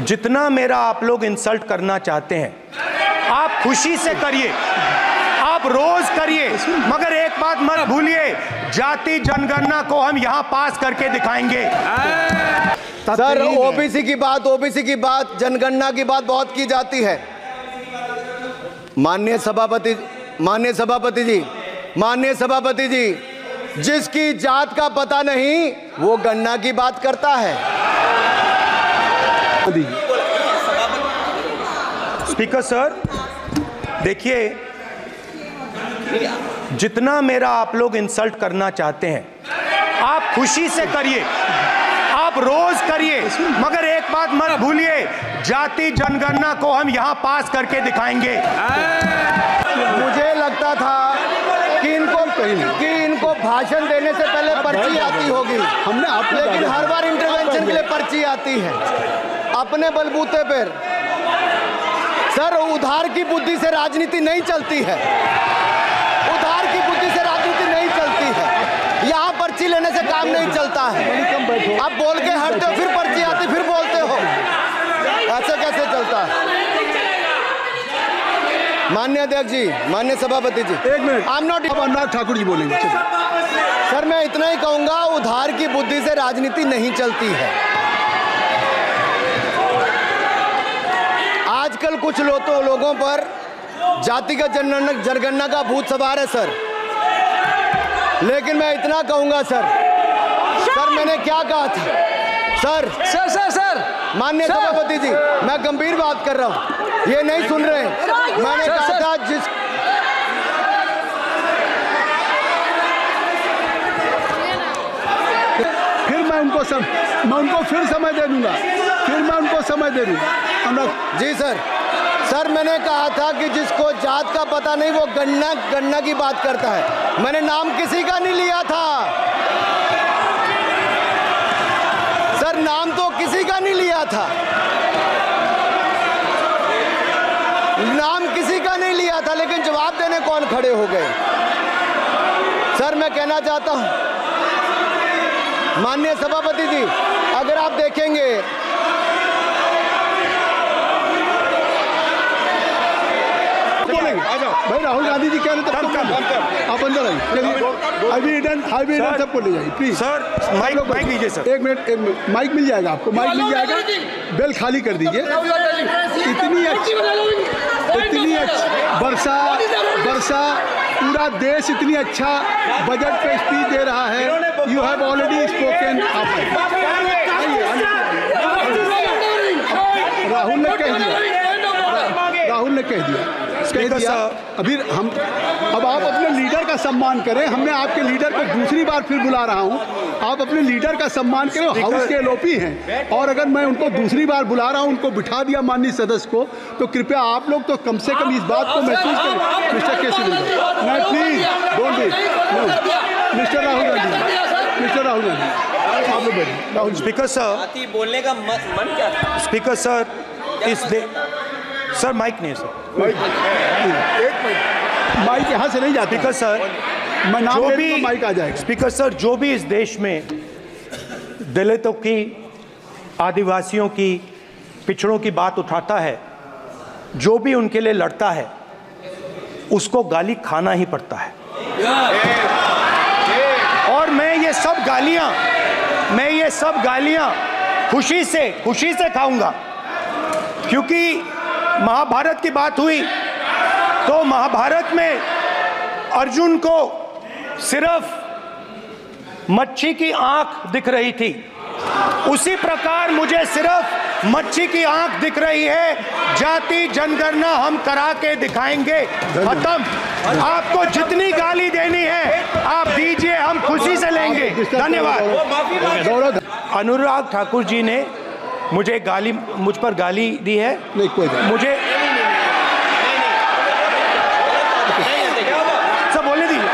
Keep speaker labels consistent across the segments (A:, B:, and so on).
A: जितना मेरा आप लोग इंसल्ट करना चाहते हैं आप खुशी से करिए, आप रोज करिए, मगर एक बात मत भूलिए, जाति जनगणना को हम यहां पास करके दिखाएंगे।
B: सर, ओबीसी की बात, जनगणना की बात बहुत की जाती है। माननीय सभापति जी, जिसकी जात का पता नहीं वो गणना की बात करता है।
A: स्पीकर सर, देखिए, जितना मेरा आप लोग इंसल्ट करना चाहते हैं आप खुशी से करिए, आप रोज करिए, मगर एक बात मत भूलिए, जाति जनगणना को हम यहां पास करके दिखाएंगे।
B: मुझे लगता था कि इनको भाषण देने से पहले पर्ची आती होगी, लेकिन हर बार इंटरवेंशन के लिए पर्ची आती है अपने बलबूते पर। सर, उधार की बुद्धि से राजनीति नहीं चलती है, उधार की बुद्धि से राजनीति नहीं चलती है। यहाँ पर्ची लेने से काम नहीं चलता है। आप बोल के हटते हो, फिर पर्ची आती, फिर बोलते हो, ऐसे कैसे चलता है? माननीय अध्यक्ष जी, माननीय सभापति जी,
C: एक मिनट, अनुराग ठाकुर जी बोलेंगे।
B: सर, मैं इतना ही कहूंगा, उधार की बुद्धि से राजनीति नहीं चलती है। आजकल कुछ लोगों पर जातिगत जनगणना का भूत सवार है सर, लेकिन मैं इतना कहूंगा सर, मैंने क्या कहा था सर, माननीय सभापति जी, मैं गंभीर बात कर रहा हूं, ये नहीं सुन रहे। मैंने कहा था
C: फिर मैं उनको फिर समय दे दूंगा,
B: जी सर, मैंने कहा था कि जिसको जात का पता नहीं वो गणना की बात करता है। मैंने नाम किसी का नहीं लिया था सर, नाम तो किसी का नहीं लिया था, लेकिन जवाब देने कौन खड़े हो गए? सर, मैं कहना चाहता हूं माननीय सभापति जी, अगर आप देखेंगे
C: भाई, राहुल गांधी जी कह रहे थे आप अंदर आइए, सबको ले जाइए प्लीज।
A: सर, माइक लीजिए सर।
C: एक मिनट, माइक मिल जाएगा आपको, माइक मिल जाएगा, बेल खाली कर दीजिए। इतनी अच्छी वर्षा, पूरा देश इतनी अच्छा बजट पे स्पीच दे रहा है। You have already spoken. Rahul ने कह दिया। अब आप अपने लीडर का सम्मान करें। हमने आपके लीडर को दूसरी बार फिर बुला रहा हूं, आप अपने लीडर का सम्मान करें। हाउस के एलओपी हैं, और अगर मैं उनको दूसरी बार बुला रहा हूं, उनको बिठा दिया माननीय सदस्य को, तो कृपया आप लोग तो कम से कम इस बात को महसूस करें। मिस्टर के Singh, please don't be mister Rahul Gandhi, आप लोग बैठिए। राहुल
A: स्पीकर सर,
D: बोलने का मन क्या था?
A: स्पीकर सर, सर माइक नहीं सर,
C: माइक यहाँ से नहीं जाता।
A: स्पीकर सर,
C: मैं नाम ले लूंगा, माइक आ जाएगा।
A: स्पीकर सर, जो भी इस देश में दलितों की, आदिवासियों की, पिछड़ों की बात उठाता है, जो भी उनके लिए लड़ता है, उसको गाली खाना ही पड़ता है। और मैं ये सब गालियां खुशी से खाऊंगा, क्योंकि महाभारत की बात हुई तो महाभारत में अर्जुन को सिर्फ मच्छी की आंख दिख रही थी, उसी प्रकार मुझे सिर्फ मच्छी की आंख दिख रही है। जाति जनगणना हम करा के दिखाएंगे, खत्म। आपको जितनी गाली देनी है आप दीजिए, हम खुशी से लेंगे। धन्यवाद। अनुराग ठाकुर जी ने मुझ पर गाली दी है।
C: नहीं, कोई
A: मुझे सब बोलने दीजिए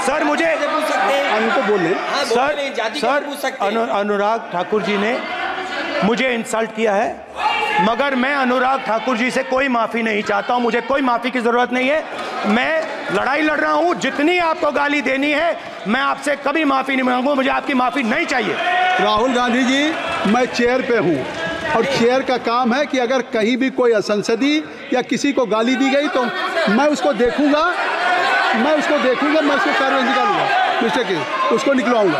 A: सर, मुझे
C: उनको बोले
A: सर, अनुराग ठाकुर जी ने मुझे इंसल्ट किया है, मगर मैं अनुराग ठाकुर जी से कोई माफ़ी नहीं चाहता हूं, मुझे कोई माफ़ी की ज़रूरत नहीं है। मैं लड़ाई लड़ रहा हूं, जितनी आपको गाली देनी है मैं आपसे कभी माफ़ी नहीं मांगूंगा, मुझे आपकी माफ़ी नहीं चाहिए।
C: राहुल गांधी जी, मैं चेयर पे हूँ, और चेयर का काम है कि अगर कहीं भी कोई असंसदीय या किसी को गाली दी गई तो मैं उसको देखूंगा, मैं उसको कार्रवाई निकालूंगा, मिस्टर के उसको निकलवाऊंगा।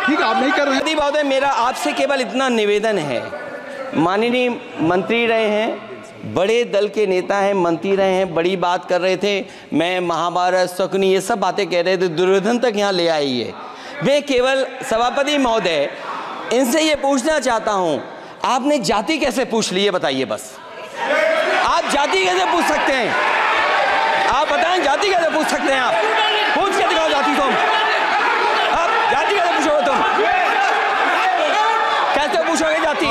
C: ठीक है, आप नहीं कर रहे हैं।
D: महोदय, मेरा आपसे केवल इतना निवेदन है, माननीय मंत्री रहे हैं, बड़े दल के नेता हैं, मंत्री रहे हैं, बड़ी बात कर रहे थे, मैं महाभारत शकुनी ये सब बातें कह रहे थे, दुर्योधन तक यहाँ ले आई है। मैं केवल सभापति महोदय इनसे ये पूछना चाहता हूँ, आपने जाति कैसे पूछ ली है बताइए बस। आप जाति कैसे पूछ सकते हैं? आप बताएं जाति कैसे पूछ सकते हैं? आप पूछ के दिखाओ जाति तुम। आप जाति कैसे पूछोगे तुम? कैसे पूछोगे जाति?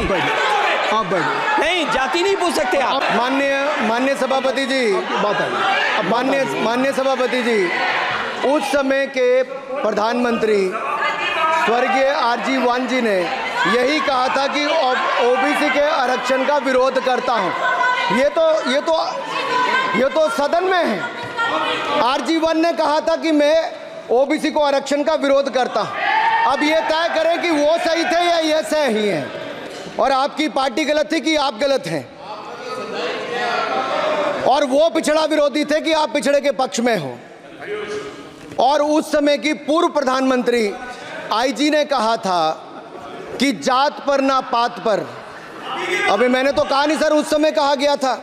C: आप बैठ
D: नहीं, जाति नहीं पूछ सकते आप।
B: माननीय सभापति जी, माननीय सभापति जी, उस समय के प्रधानमंत्री स्वर्गीय आरजी वान जी ने यही कहा था कि ओबीसी के आरक्षण का विरोध करता हूं। ये तो सदन में है। आरजी वान ने कहा था कि मैं ओबीसी को आरक्षण का विरोध करता हूं। अब ये तय करें कि वो सही थे या ये सही हैं, और आपकी पार्टी गलत थी कि आप गलत हैं, और वो पिछड़ा विरोधी थे कि आप पिछड़े के पक्ष में हो। और उस समय की पूर्व प्रधानमंत्री आईजी ने कहा था कि जात पर ना पात पर। अबे मैंने तो कहा नहीं सर, उस समय कहा गया था।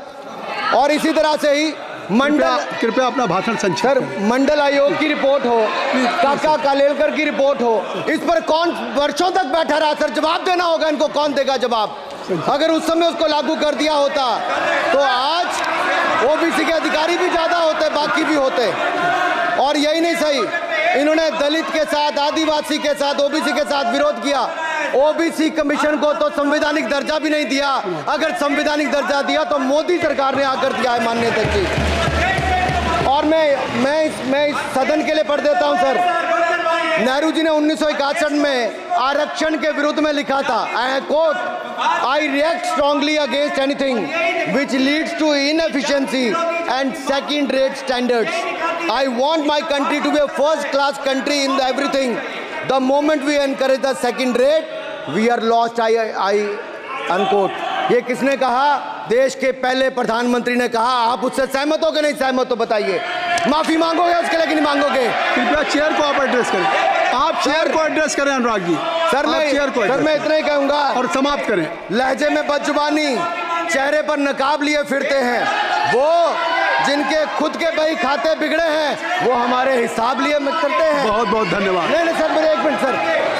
B: और इसी तरह से ही
C: कृपया अपना भाषण संक्षिप्त
B: सर, मंडल आयोग की रिपोर्ट हो, काका कालेलकर की रिपोर्ट हो, इस पर कौन वर्षों तक बैठा रहा सर? जवाब देना होगा इनको, कौन देगा जवाब? अगर उस समय उसको लागू कर दिया होता तो आज ओबीसी के अधिकारी भी ज़्यादा होते, बाकी भी होते। और यही नहीं सही, इन्होंने दलित के साथ, आदिवासी के साथ, ओबीसी के साथ विरोध किया। ओबीसी कमीशन को तो संवैधानिक दर्जा भी नहीं दिया। अगर संवैधानिक दर्जा दिया तो मोदी सरकार ने आकर दिया है माननीय जी। और मैं इस सदन के लिए पढ़ देता हूं सर। नेहरू जी ने 1961 में आरक्षण के विरुद्ध में लिखा था, I quote, I react strongly against anything which leads to inefficiency and second rate standards. I want my country to be a first class country in everything. The moment we encourage the second rate, we are lost. I unquote. ये किसने कहा? देश के पहले प्रधानमंत्री ने कहा। आप उससे सहमत हो कि नहीं सहमत हो बताइए? माफी मांगोगे उसके लिए कि नहीं मांगोगे?
C: कृपया चेयर को आप एड्रेस करें। आप चेयर को एड्रेस करें अनुराग जी।
B: सर मैं इतना ही कहूंगा
C: और समाप्त करें।
B: लहजे में बदजुबानी, चेहरे पर नकाब लिए फिरते हैं वो, जिनके खुद के बही खाते बिगड़े हैं, वो हमारे हिसाब लिए चलते हैं।
C: बहुत बहुत धन्यवाद।
B: नहीं सर, मेरे एक मिनट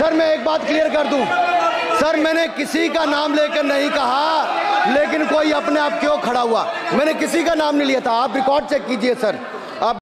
B: सर, मैं एक बात क्लियर कर दूं सर, मैंने किसी का नाम लेकर नहीं कहा, लेकिन कोई अपने आप क्यों खड़ा हुआ? मैंने किसी का नाम नहीं लिया था, आप रिकॉर्ड चेक कीजिए सर।